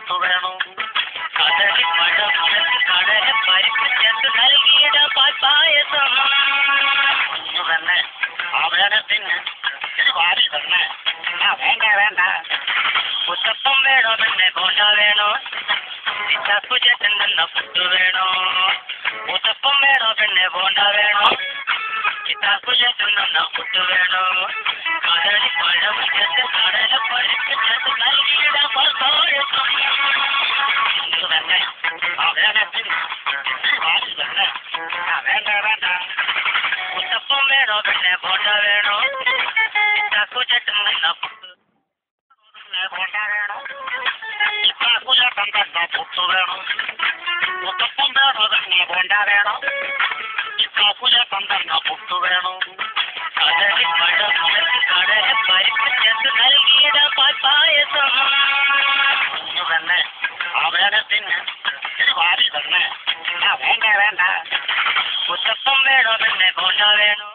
പുട്ടു വേണോ കടലി മഴ മനസ്സ് കടല പരിപ്പ് ചേർത്ത് നൽകിയിട പാൽപ്പായസം കുഞ്ഞു തന്നെ ആ വേണത്തിന് ഇത് വാരി തന്നെ ആ വേണ്ട വേണ്ട ഉത്തപ്പം വേണോ പിന്നെ ബോണ്ട വേണോ ചപ്പുചേട്ടൻ തന്ന പുട്ടു വേണോ ഉത്തപ്പം വേണോ പിന്നെ ബോണ്ട വേണോ ചപ്പുചേട്ടൻ തന്ന പുട്ടു വേണോ കടലി പഴം ചേർത്ത് കടല പരിപ്പ് ചേർത്ത് നൽകിയിട പാൽപ്പായസം കുഞ്ഞു തന്നെ ആ വേണത്തിന് ഇത് വാരി തന്നെ ആ വേണ്ട വേണ്ട ഉത്തപ്പം വേണോ പിന്നെ ബോണ്ട വേണോ ചപ്പുചേട്ടൻ തന്ന പുട്ടു ബോണ്ട വേണോ ചപ്പുചേട്ടൻ തന്ന പുട്ടു വേണോ ഉത്തപ്പം വേണോ പിന്നെ ബോണ്ട വേണോ ചപ്പുചേട്ടൻ തന്ന പുട്ടു വേണോ കടലി മഴ മനസ്സ് കടല പരിപ്പ് ചേർത്ത് നൽകിയിട പാൽപ്പായസം കുഞ്ഞു തന്നെ ആ വേണത്തിന് ഇത് വാരി തന്നെ ആ വേണ്ട വേണ്ട ഉത്തപ്പം വേണോ പിന്നെ ബോണ്ട വേണോ